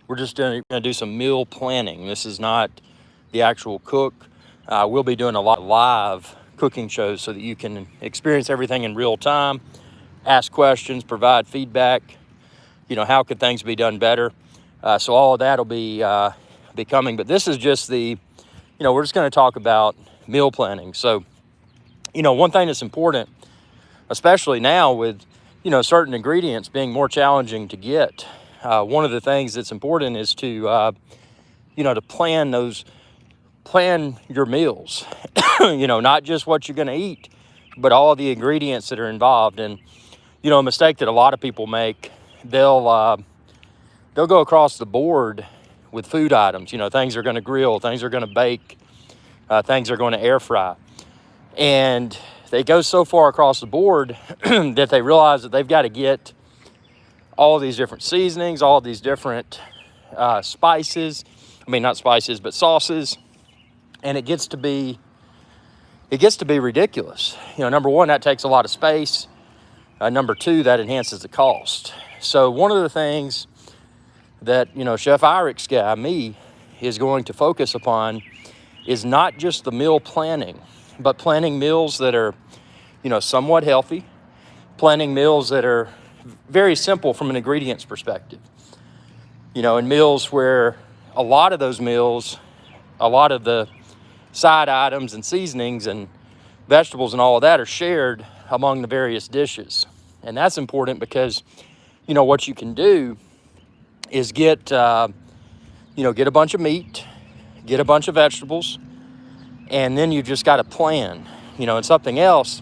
We're just going to do some meal planning. This is not the actual cook. We'll be doing a lot of live cooking shows so that you can experience everything in real time, ask questions, provide feedback. How could things be done better? So all of that will be coming. But this is just we're just going to talk about meal planning. So, one thing that's important, especially now with, certain ingredients being more challenging to get. One of the things that's important is to plan your meals, not just what you're going to eat, but all the ingredients that are involved. And, a mistake that a lot of people make, they'll go across the board with food items. Things are going to grill, things are going to bake, things are going to air fry. And they go so far across the board that they realize that they've got to get all these different seasonings, all these different spices. I mean, not spices, but sauces. And it gets to be ridiculous. Number one, that takes a lot of space. Number two, that enhances the cost. So one of the things that, Chef IrixGuy, me, is going to focus upon is not just the meal planning, but planning meals that are, somewhat healthy, planning meals that are very simple from an ingredients perspective. And meals where a lot of those meals, a lot of the side items and seasonings and vegetables and all of that are shared among the various dishes. And that's important because, what you can do is get a bunch of meat, get a bunch of vegetables, and then you just got to plan, and something else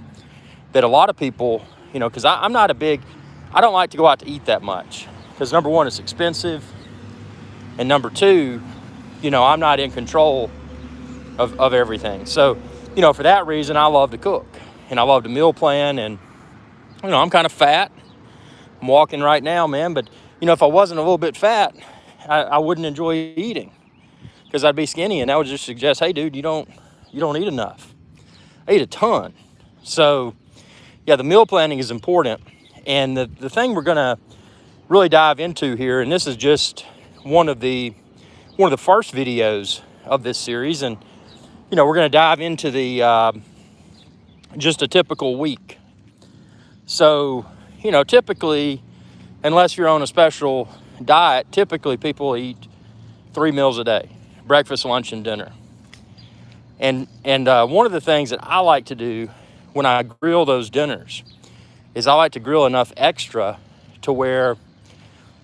that a lot of people, because I don't like to go out to eat that much because number one, it's expensive. And number two, I'm not in control of everything. So, for that reason, I love to cook and I love to meal plan. And, I'm kind of fat. I'm walking right now, man. But, if I wasn't a little bit fat, I wouldn't enjoy eating because I'd be skinny. And that would just suggest, hey, dude, you don't eat enough. I eat a ton. So, yeah, the meal planning is important. And the thing we're going to really dive into here, and this is just one of the first videos of this series, and we're going to dive into the just a typical week. So, typically, unless you're on a special diet, typically people eat 3 meals a day: breakfast, lunch, and dinner. And one of the things that I like to do when I grill those dinners is I like to grill enough extra to where,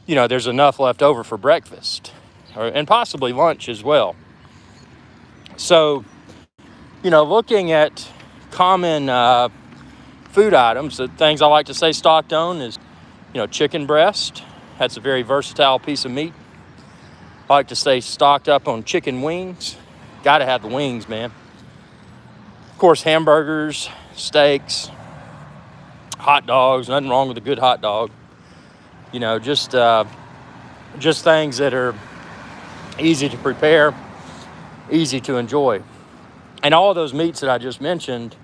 there's enough left over for breakfast and possibly lunch as well. So, looking at common food items, the things I like to say stocked on is, chicken breast. That's a very versatile piece of meat. I like to stay stocked up on chicken wings. Got to have the wings, man. Of course, hamburgers, steaks, hot dogs. Nothing wrong with a good hot dog. Just things that are easy to prepare, easy to enjoy. And all of those meats that I just mentioned,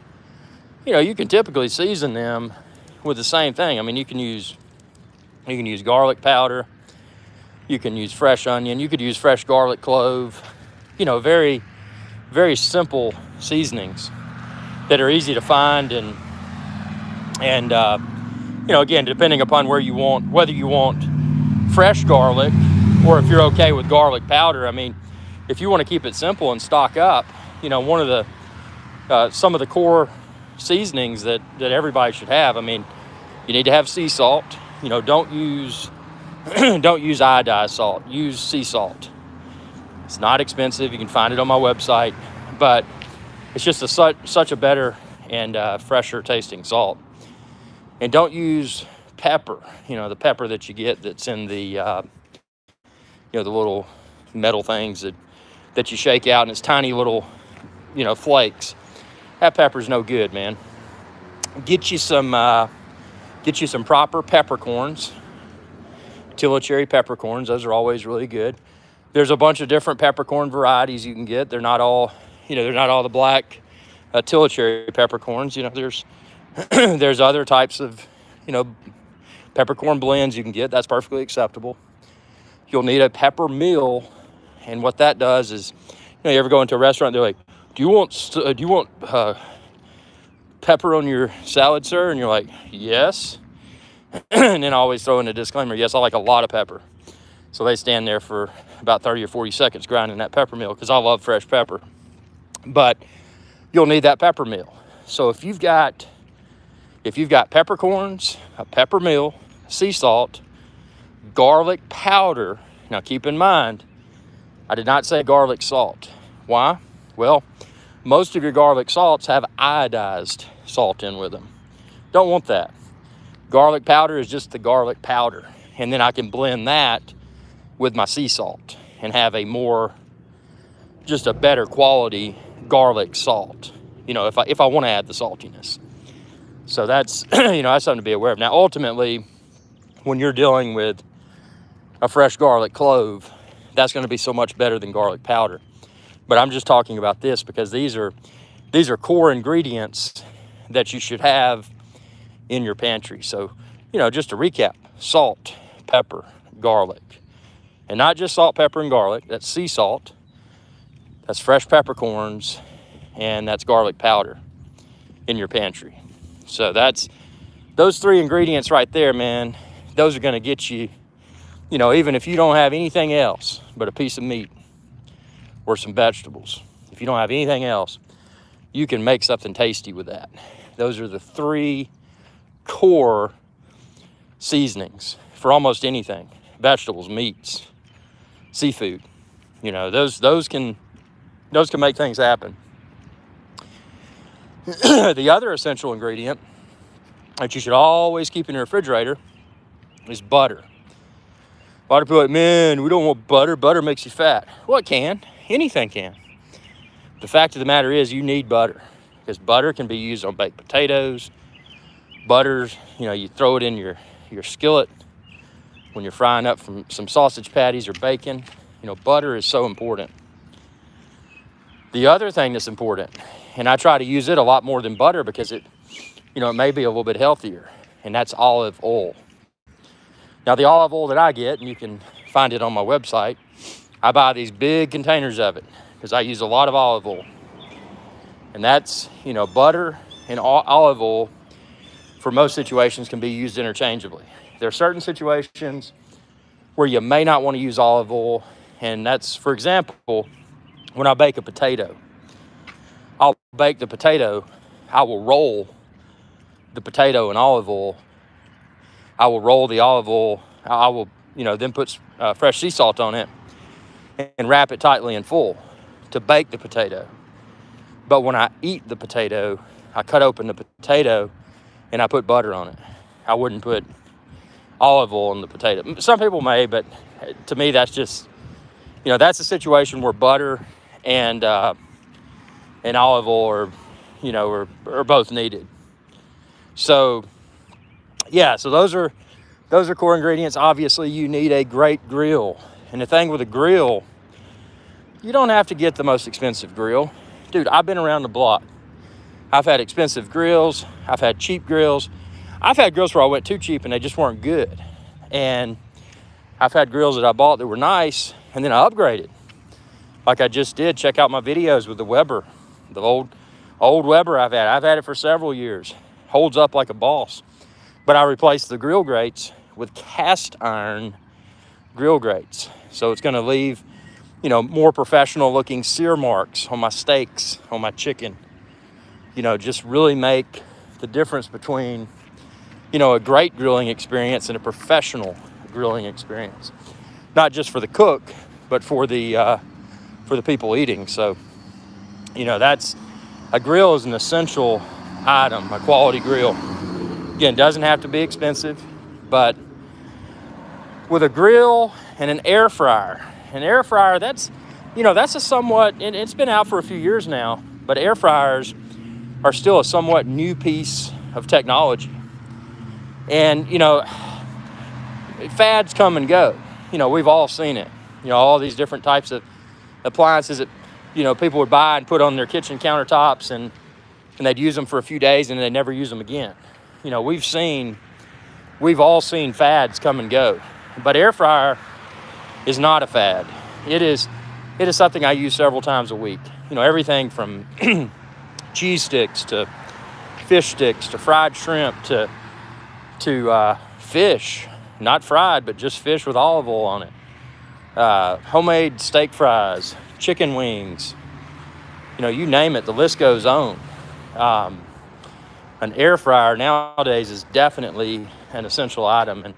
you can typically season them with the same thing. I mean, you can use garlic powder, you can use fresh onion, you could use fresh garlic clove, very, very simple seasonings that are easy to find and again, depending upon whether you want fresh garlic or if you're okay with garlic powder. I mean, if you want to keep it simple and stock up, one of the some of the core seasonings that everybody should have. I mean, you need to have sea salt. Don't use iodized salt. Use sea salt. It's not expensive. You can find it on my website, but it's just such a better and fresher tasting salt. And don't use pepper. The pepper that you get that's in the the little metal things that you shake out, and it's tiny little flakes. That pepper's no good, man. Get you some proper peppercorns, Tilla cherry peppercorns. Those are always really good. There's a bunch of different peppercorn varieties you can get. They're not all the black Tilla cherry peppercorns. There's there's other types of peppercorn blends you can get. That's perfectly acceptable. you'll need a pepper meal. And what that does is, you ever go into a restaurant, they're like, do you want pepper on your salad, sir? And you're like, yes. And then I always throw in a disclaimer, yes, I like a lot of pepper. So they stand there for about 30 or 40 seconds grinding that pepper meal because I love fresh pepper. But you'll need that pepper meal. So if you've got peppercorns, a pepper meal, sea salt, garlic powder. Now keep in mind, I did not say garlic salt. Why? Well, most of your garlic salts have iodized salt in with them. Don't want that. Garlic powder is just the garlic powder. And then I can blend that with my sea salt and have just a better quality garlic salt, if I want to add the saltiness. So that's, that's something to be aware of. Now, ultimately, when you're dealing with a fresh garlic clove, that's going to be so much better than garlic powder. But I'm just talking about this because these are core ingredients that you should have in your pantry. So, just to recap, salt, pepper, garlic. And not just salt, pepper, and garlic. That's sea salt. That's fresh peppercorns. And that's garlic powder in your pantry. So that's those 3 ingredients right there, man. Those are going to get you, even if you don't have anything else but a piece of meat or some vegetables. If you don't have anything else, you can make something tasty with that. Those are the 3 core seasonings for almost anything. Vegetables, meats, seafood. Those can make things happen. The other essential ingredient that you should always keep in your refrigerator is butter. A lot of people are like, man, we don't want butter. Butter makes you fat. Well, it can. Anything can. The fact of the matter is you need butter because butter can be used on baked potatoes. Butter, you throw it in your skillet when you're frying up from some sausage patties or bacon. Butter is so important. The other thing that's important, and I try to use it a lot more than butter because it may be a little bit healthier, and that's olive oil. Now, the olive oil that I get, and you can find it on my website, I buy these big containers of it because I use a lot of olive oil. And that's, butter and olive oil for most situations can be used interchangeably. There are certain situations where you may not want to use olive oil, and that's, for example, when I bake a potato. I'll bake the potato, I will roll the potato in olive oil. I will roll the olive oil. I will, then put fresh sea salt on it and wrap it tightly in foil to bake the potato. But when I eat the potato, I cut open the potato and I put butter on it. I wouldn't put olive oil on the potato. Some people may, but to me, that's just, that's a situation where butter and olive oil are both needed. So, so those are core ingredients. Obviously, you need a great grill. And the thing with a grill, you don't have to get the most expensive grill. Dude, I've been around the block. I've had expensive grills. I've had cheap grills. I've had grills where I went too cheap and they just weren't good. And I've had grills that I bought that were nice and then I upgraded. Like I just did. Check out my videos with the Weber, the old Weber I've had. I've had it for several years. Holds up like a boss. But I replaced the grill grates with cast iron grill grates. So it's going to leave, more professional looking sear marks on my steaks, on my chicken. Just really make the difference between, a great grilling experience and a professional grilling experience. Not just for the cook, but for the people eating. So, that's a grill is an essential item, a quality grill. Again, doesn't have to be expensive, but with a grill and an air fryer, that's a somewhat, and it's been out for a few years now, but air fryers are still a somewhat new piece of technology. And, fads come and go. We've all seen it. All these different types of appliances that, people would buy and put on their kitchen countertops and they'd use them for a few days and they'd never use them again. We've all seen fads come and go. But air fryer is not a fad. It is something I use several times a week. You know, everything from cheese sticks to fish sticks to fried shrimp to fish, not fried, but just fish with olive oil on it. Homemade steak fries, chicken wings, you know, you name it, the list goes on. An air fryer nowadays is definitely an essential item. And,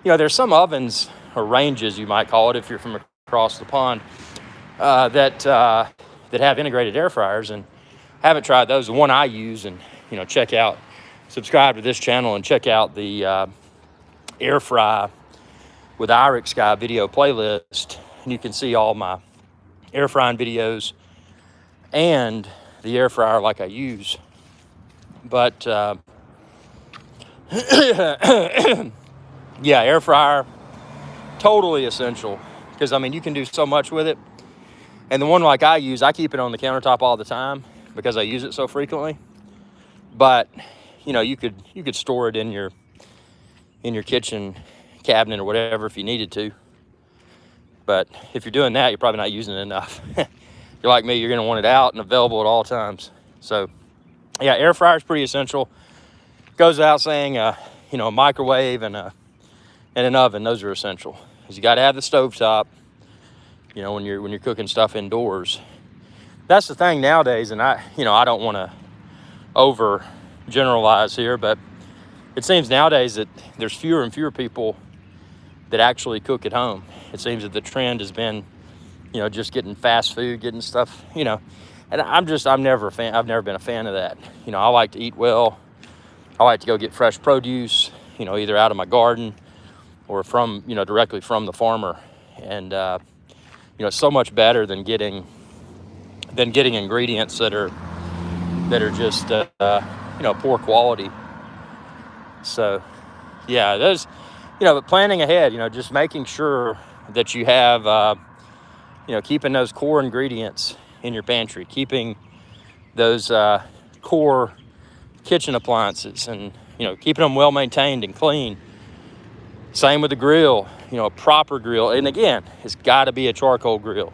you know, there's some ovens or ranges, you might call it, if you're from across the pond, that have integrated air fryers, and I haven't tried those. The one I use, and, you know, subscribe to this channel and check out the air fry with IrixGuy video playlist, and you can see all my air frying videos and the air fryer like I use. But yeah, air fryer, totally essential, because I mean, you can do so much with it. And the one like I use, I keep it on the countertop all the time because I use it so frequently. But, you know, you could store it in your kitchen cabinet or whatever if you needed to. But if you're doing that, you're probably not using it enough. You're like me, you're going to want it out and available at all times. So yeah, air fryer is pretty essential. Goes without saying, you know, a microwave and an oven, those are essential. Because you got to have the stovetop, you know, when you're cooking stuff indoors. That's the thing nowadays, and I don't want to over generalize here, but it seems nowadays that there's fewer and fewer people that actually cook at home. It seems that the trend has been, you know, just getting fast food, getting stuff, you know, and I'm never a fan. I've never been a fan of that. You know, I like to eat well. I like to go get fresh produce, you know, either out of my garden or from, you know, directly from the farmer. And, you know, it's so much better than getting ingredients that are just, you know, poor quality. So, yeah, those, you know, but planning ahead, you know, just making sure that you have, you know, keeping those core ingredients in your pantry, keeping those core kitchen appliances, and, you know, keeping them well maintained and clean. Same with the grill, you know, a proper grill. And again, it's got to be a charcoal grill.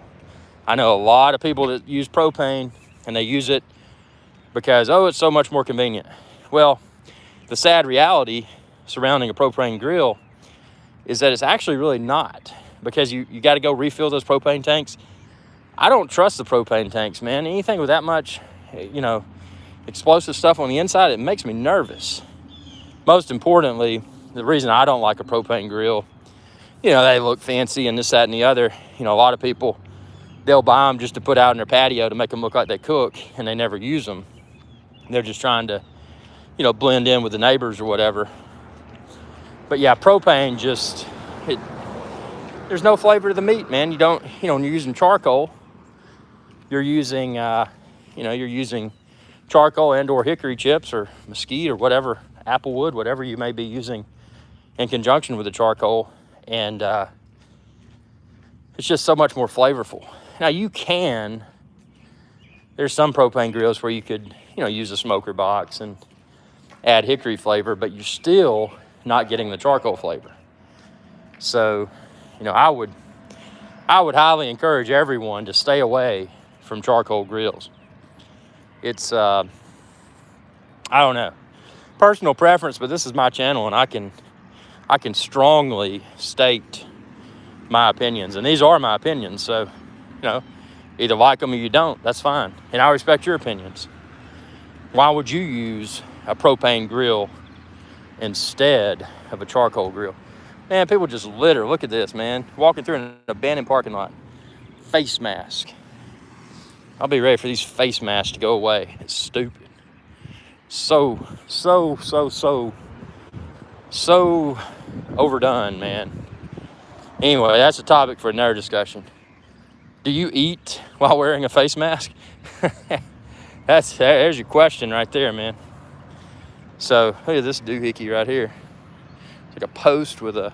I know a lot of people that use propane, and they use it because, oh, it's so much more convenient. Well, the sad reality surrounding a propane grill is that it's actually really not, because you got to go refill those propane tanks. I don't trust the propane tanks, man. Anything with that much, you know, explosive stuff on the inside, it makes me nervous. Most importantly, the reason I don't like a propane grill, you know, they look fancy and this, that, and the other. You know, a lot of people, they'll buy them just to put out in their patio to make them look like they cook, and they never use them. They're just trying to, you know, blend in with the neighbors or whatever. But yeah, propane just, there's no flavor to the meat, man. You know, when you're using charcoal, you're using, you're using charcoal and or hickory chips or mesquite or whatever, apple wood, whatever you may be using in conjunction with the charcoal. And it's just so much more flavorful. Now there's some propane grills where you could, you know, use a smoker box and add hickory flavor, but you're still not getting the charcoal flavor. So, you know, I would highly encourage everyone to stay away from charcoal grills. It's, I don't know, personal preference, but this is my channel, and I can strongly state my opinions, and these are my opinions. So, you know, either like them or you don't, that's fine. And I respect your opinions. Why would you use a propane grill instead of a charcoal grill? Man, people just litter. Look at this, man. Walking through an abandoned parking lot. Face mask. I'll be ready for these face masks to go away. It's stupid. So overdone, man. Anyway, that's a topic for another discussion. Do you eat while wearing a face mask? There's your question right there, man. So, look at this doohickey right here. It's like a post with a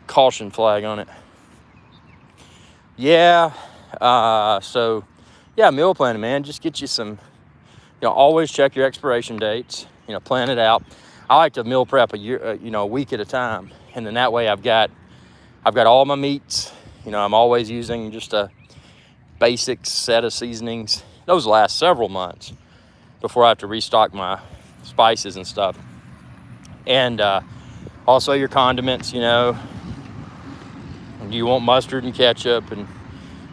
caution flag on it. Yeah, so, yeah, meal planning, man. Just get you some, you know, always check your expiration dates. You know, plan it out. I like to meal prep a week at a time. And then that way I've got I've got all my meats. You know, I'm always using just a basic set of seasonings. Those last several months before I have to restock my spices and stuff. And also your condiments, you know. You want mustard and ketchup and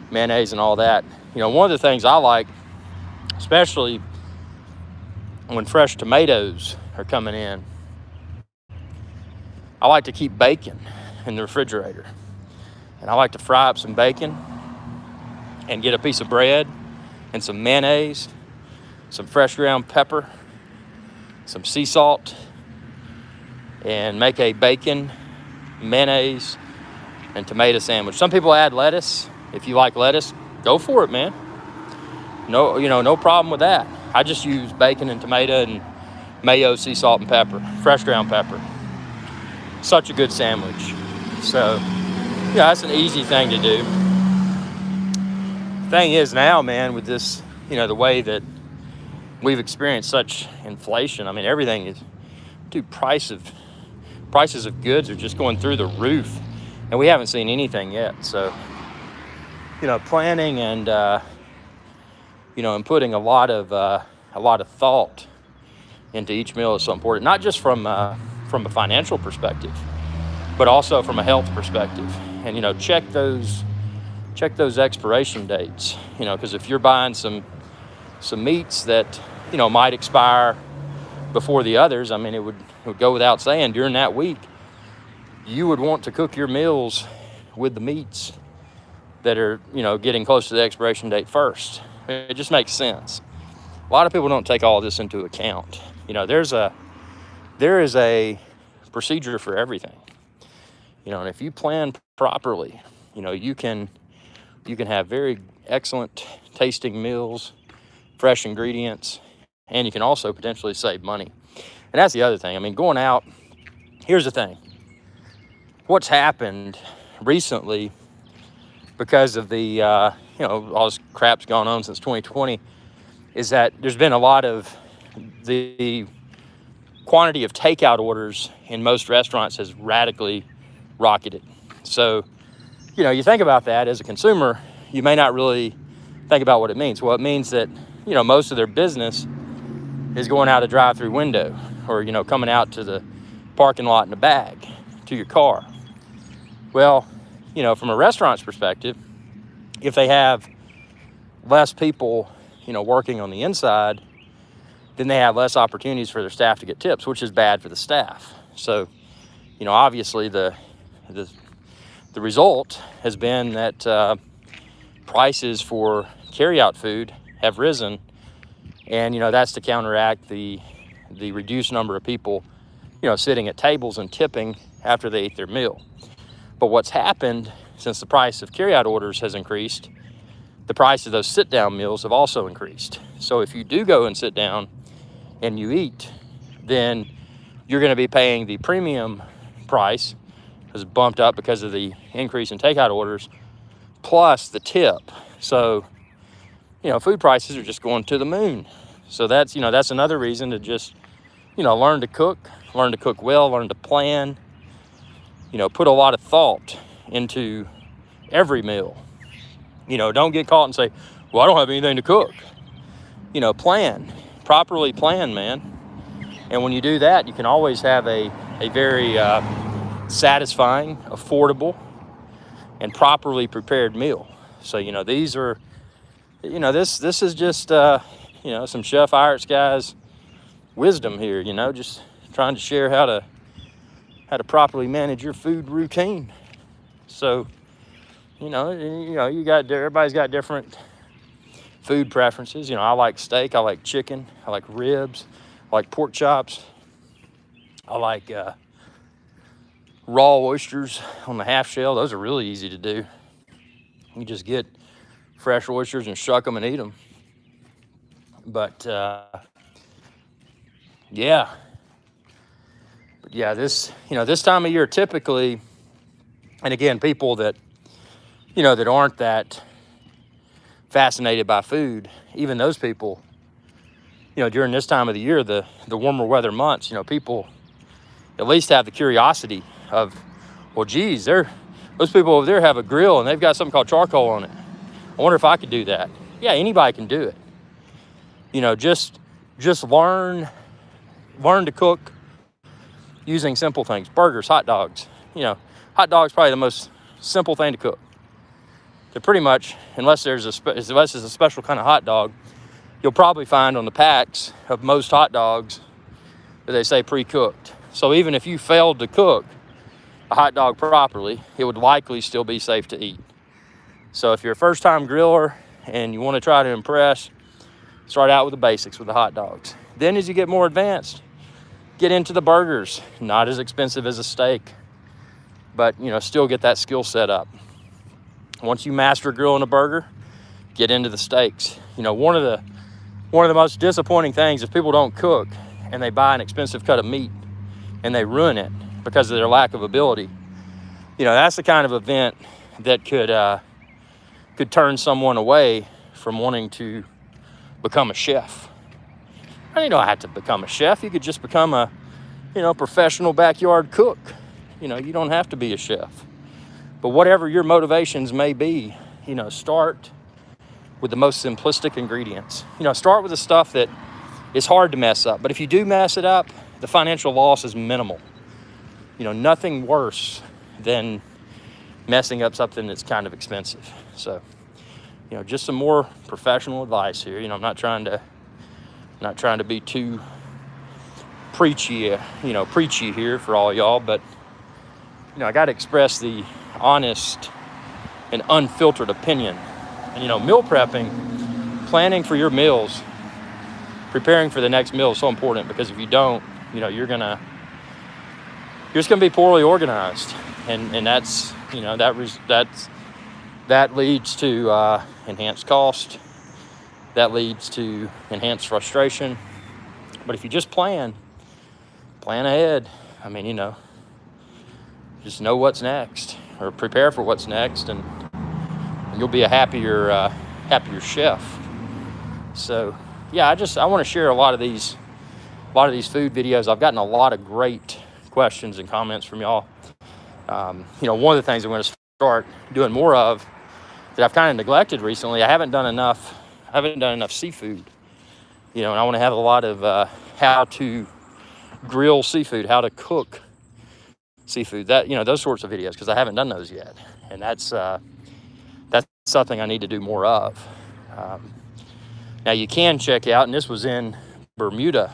mayonnaise and all that. You know, one of the things I like, especially when fresh tomatoes are coming in, I like to keep bacon in the refrigerator. And I like to fry up some bacon and get a piece of bread and some mayonnaise, some fresh ground pepper, some sea salt, and make a bacon, mayonnaise, and tomato sandwich. Some people add lettuce. If you like lettuce, go for it, man. No, you know, no problem with that. I just use bacon and tomato and mayo, sea salt, and pepper, fresh ground pepper. Such a good sandwich. So, yeah, that's an easy thing to do. Thing is now, man, with this, you know, the way that we've experienced such inflation. I mean, everything is, dude, prices of goods are just going through the roof, and we haven't seen anything yet. So, you know, planning and you know, and putting a lot of thought into each meal is so important. Not just from a financial perspective, but also from a health perspective. And you know, check those expiration dates. You know, because if you're buying some meats that, you know, might expire before the others, I mean, it would go without saying during that week, you would want to cook your meals with the meats that are, you know, getting close to the expiration date first. It just makes sense. A lot of people don't take all this into account. You know, there is a procedure for everything. You know, and if you plan properly, you know, you can have very excellent tasting meals, fresh ingredients, and you can also potentially save money. And that's the other thing. I mean, going out, here's the thing. What's happened recently because of the, you know, all this crap's gone on since 2020, is that there's been a lot of the quantity of takeout orders in most restaurants has radically rocketed. So, you know, you think about that as a consumer, you may not really think about what it means. Well, it means that, you know, most of their business is going out a drive-through window or, you know, coming out to the parking lot in a bag to your car. Well, you know, from a restaurant's perspective, if they have less people, you know, working on the inside, then they have less opportunities for their staff to get tips, which is bad for the staff. So, you know, obviously the result has been that prices for carryout food have risen, and, you know, that's to counteract the reduced number of people, you know, sitting at tables and tipping after they ate their meal. But what's happened since the price of carryout orders has increased, the price of those sit-down meals have also increased. So if you do go and sit down and you eat, then you're going to be paying the premium price, has bumped up because of the increase in takeout orders, plus the tip. So, you know, food prices are just going to the moon. So that's, you know, that's another reason to just, you know, learn to cook well, learn to plan, you know, put a lot of thought into every meal. You know, don't get caught and say, well, I don't have anything to cook. You know, properly plan, man. And when you do that, you can always have a very satisfying, affordable, and properly prepared meal. So, you know, these are, you know, this is just, you know, some Chef IrixGuy's wisdom here, you know, just trying to share how to properly manage your food routine. So, you know, everybody's got different food preferences. You know, I like steak, I like chicken, I like ribs, I like pork chops, I like raw oysters on the half shell. Those are really easy to do. You just get fresh oysters and shuck them and eat them. But yeah. But yeah, this time of year typically, and again, people that, you know, that aren't that fascinated by food, even those people, you know, during this time of the year, the warmer weather months, you know, people at least have the curiosity of, well, geez, they're Those people over there have a grill and they've got something called charcoal on it. I wonder if I could do that. Yeah, anybody can do it. You know, just learn to cook using simple things. Burgers, hot dogs. You know, hot dogs probably the most simple thing to cook. So pretty much, unless it's a special kind of hot dog, you'll probably find on the packs of most hot dogs that they say pre-cooked. So even if you failed to cook a hot dog properly, it would likely still be safe to eat. So if you're a first-time griller and you want to try to impress, start out with the basics with the hot dogs. Then as you get more advanced, get into the burgers. Not as expensive as a steak, but you know, still get that skill set up. Once you master grilling a burger, get into the steaks. You know, one of the most disappointing things is people don't cook and they buy an expensive cut of meat and they ruin it because of their lack of ability. You know, that's the kind of event that could turn someone away from wanting to become a chef. And you don't have to become a chef. You could just become a, you know, professional backyard cook. You know, you don't have to be a chef. But whatever your motivations may be, you know, start with the most simplistic ingredients. You know, start with the stuff that is hard to mess up. But if you do mess it up, the financial loss is minimal. You know, nothing worse than messing up something that's kind of expensive. So, you know, just some more professional advice here. You know, I'm not trying to be too preachy here for all y'all, but you know, I got to express the honest and unfiltered opinion. And you know, meal prepping, planning for your meals, preparing for the next meal is so important, because if you don't, you know, you're just gonna be poorly organized, and that's, you know, that leads to enhanced cost. That leads to enhanced frustration. But if you just plan ahead, I mean, you know, just know what's next, or prepare for what's next, and you'll be a happier chef. So yeah, I want to share a lot of these food videos. I've gotten a lot of great questions and comments from y'all. You know, one of the things I'm going to start doing more of that I've kind of neglected recently, I haven't done enough seafood. You know, and I want to have a lot of how to grill seafood, how to cook seafood, that, you know, those sorts of videos, because I haven't done those yet, and that's something I need to do more of. Now you can check out, and this was in Bermuda.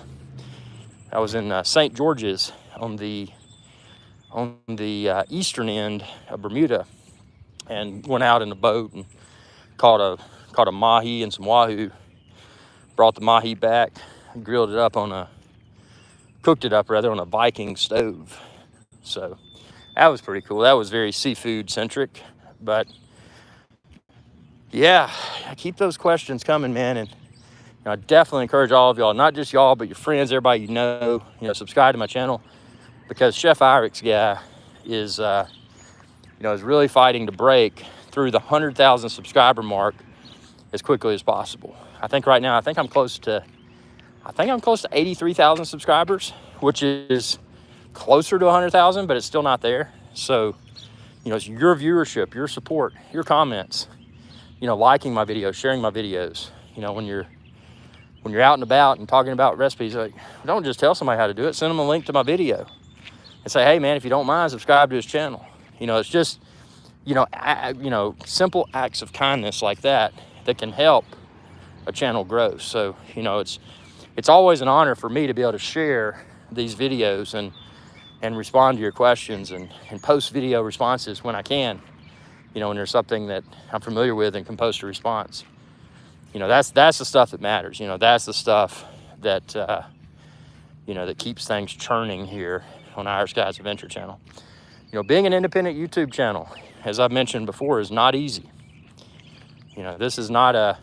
I was in St. George's on the eastern end of Bermuda, and went out in a boat and caught a mahi and some wahoo. Brought the mahi back, cooked it up on a Viking stove. So that was pretty cool. That was very seafood centric, but yeah, keep those questions coming, man. And you know, I definitely encourage all of y'all, not just y'all, but your friends, everybody you know, subscribe to my channel, because Chef IrixGuy is really fighting to break through the 100,000 subscriber mark as quickly as possible. I think right now, I'm close to 83,000 subscribers, which is closer to 100,000, but it's still not there. So, you know, it's your viewership, your support, your comments, you know, liking my videos, sharing my videos. You know, when you're out and about and talking about recipes, like, don't just tell somebody how to do it. Send them a link to my video and say, hey man, if you don't mind, subscribe to his channel. You know, it's just, you know, simple acts of kindness like that can help a channel grow. So, you know, it's always an honor for me to be able to share these videos and respond to your questions and post video responses when I can, you know, when there's something that I'm familiar with and can post a response. You know, that's the stuff that matters. You know, that's the stuff that, you know, that keeps things churning here on IrixGuy's Adventure channel. You know, being an independent YouTube channel, as I've mentioned before, is not easy. You know, this is not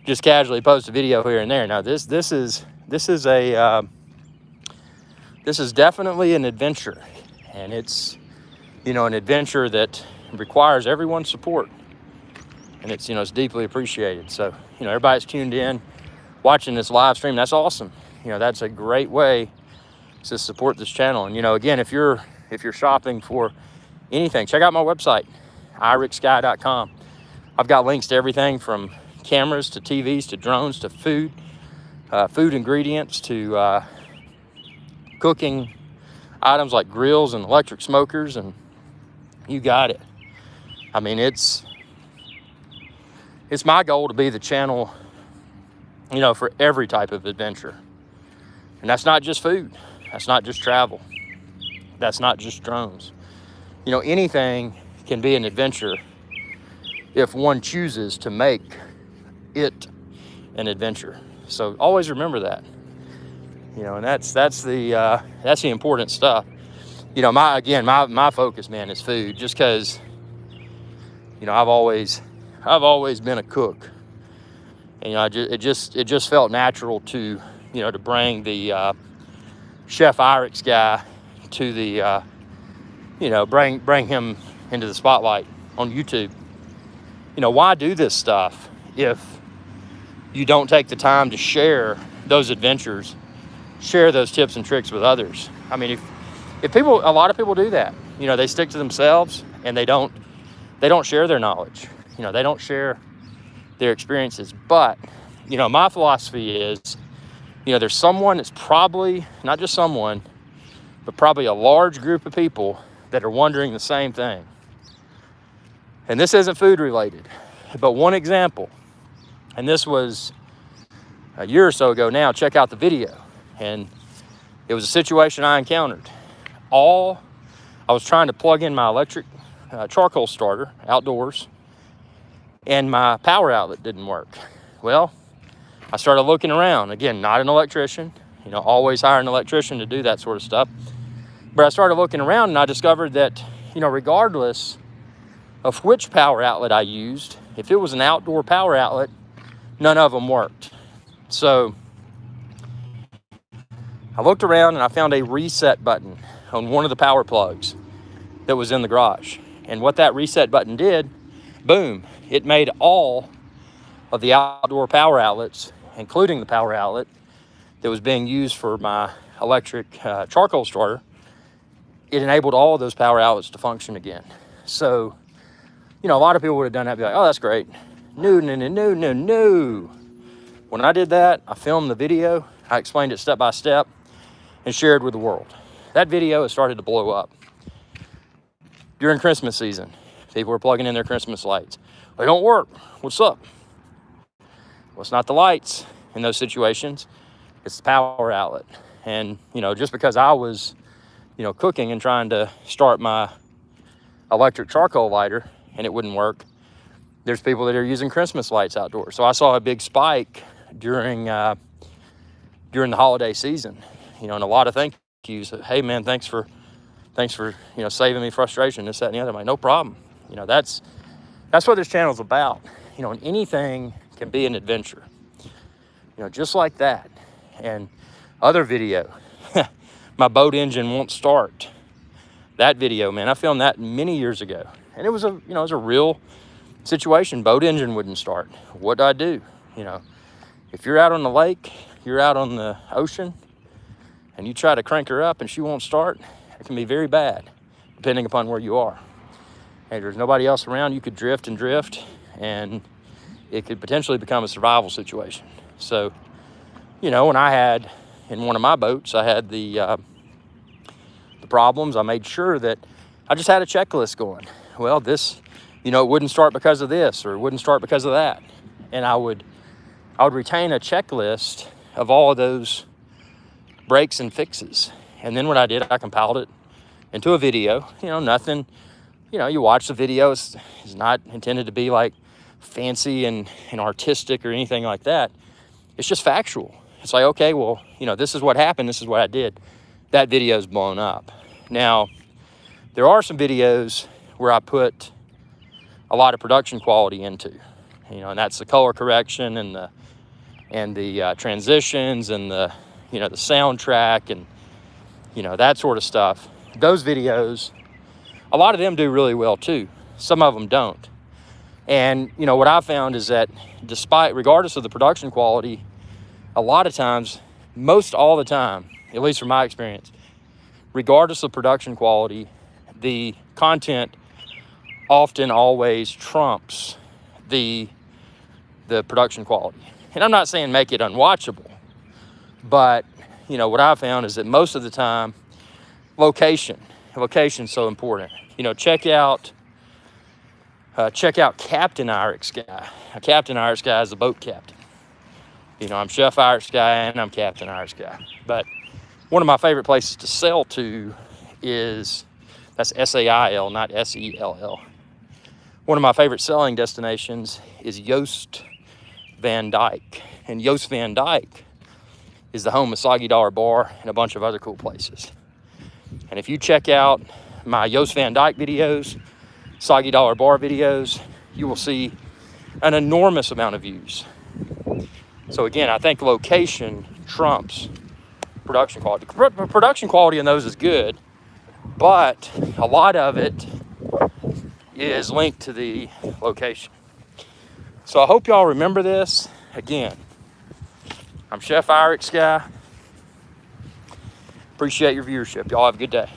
just casually post a video here and there. Now, this is definitely an adventure, and it's, you know, an adventure that requires everyone's support, and it's, you know, it's deeply appreciated. So, you know, everybody's tuned in, watching this live stream. That's awesome. You know, that's a great way to support this channel. And, you know, again, if you're if you're shopping for anything, check out my website, IrixGuy.com. I've got links to everything from cameras to TVs to drones to food ingredients to cooking items like grills and electric smokers, and you got it. I mean, it's my goal to be the channel, for every type of adventure. And that's not just food. That's not just travel. That's not just drones. Anything can be an adventure if one chooses to make it an adventure. So always remember that. And that's the important stuff. My focus, man, is food, just because I've always been a cook. And it just felt natural to to bring the Chef Irix guy to the bring him into the spotlight on YouTube. Why do this stuff if you don't take the time to share those adventures, share those tips and tricks with others? I mean, if a lot of people do that, they stick to themselves and they don't share their knowledge. They don't share their experiences. But, my philosophy is, there's someone that's probably, not just someone, but probably a large group of people that are wondering the same thing. And this isn't food related, but one example, and this was a year or so ago now, check out the video. And it was a situation I encountered. I was trying to plug in my electric charcoal starter outdoors, and my power outlet didn't work. Well, I started looking around. Again, not an electrician, always hire an electrician to do that sort of stuff. But I started looking around and I discovered that, regardless of which power outlet I used, if it was an outdoor power outlet, none of them worked. So I looked around and I found a reset button on one of the power plugs that was in the garage. And what that reset button did, boom, it made all of the outdoor power outlets, including the power outlet that was being used for my electric charcoal starter, it enabled all of those power outlets to function again. So, a lot of people would have done that and be like, oh, that's great. No. When I did that, I filmed the video, I explained it step by step, and shared with the world. That video has started to blow up. During Christmas season, people were plugging in their Christmas lights. They don't work. What's up? Well, it's not the lights in those situations. It's the power outlet. And, just because I was, cooking and trying to start my electric charcoal lighter and it wouldn't work, there's people that are using Christmas lights outdoors. So I saw a big spike during the holiday season, and a lot of thank yous. Hey, man, thanks for saving me frustration, this, that, and the other. I'm like, no problem. That's what this channel's about. And anything can be an adventure, just like that. And other video, my boat engine won't start. That video, man, I filmed that many years ago, and it was a real situation. Boat engine wouldn't start. What do I do? If you're out on the lake, you're out on the ocean, and you try to crank her up and she won't start, it can be very bad, depending upon where you are. And if there's nobody else around, you could drift, and it could potentially become a survival situation. So, when I had, in one of my boats, I had the problems, I made sure that I just had a checklist going. Well, this, it wouldn't start because of this, or it wouldn't start because of that. And I would retain a checklist of all of those breaks and fixes. And then what I did, I compiled it into a video. Nothing, you watch the video, it's not intended to be like fancy and artistic or anything like that. It's just factual. It's like, okay, well, this is what happened, this is what I did. That video's blown up. Now, there are some videos where I put a lot of production quality into, and that's the color correction and the transitions and the soundtrack and that sort of stuff. Those videos, a lot of them do really well too. Some of them don't. And what I found is that regardless of the production quality, a lot of times, most all the time, at least from my experience, regardless of production quality, the content often always trumps the production quality. And I'm not saying make it unwatchable, but you know what I've found is that most of the time, location's so important. You know, check out Captain IrixGuy. Captain IrixGuy is a boat captain. You know, I'm Chef IrixGuy and I'm Captain IrixGuy. But one of my favorite places to sail to that's SAIL, not SELL. One of my favorite sailing destinations is Joost Van Dyke. And Joost Van Dyke is the home of Soggy Dollar Bar and a bunch of other cool places. And if you check out my Joost Van Dyke videos, Soggy Dollar Bar videos, you will see an enormous amount of views. So again, I think location trumps production quality. Production quality in those is good, but a lot of it is linked to the location. So I hope y'all remember this. Again, I'm Chef IrixGuy. Appreciate your viewership. Y'all have a good day.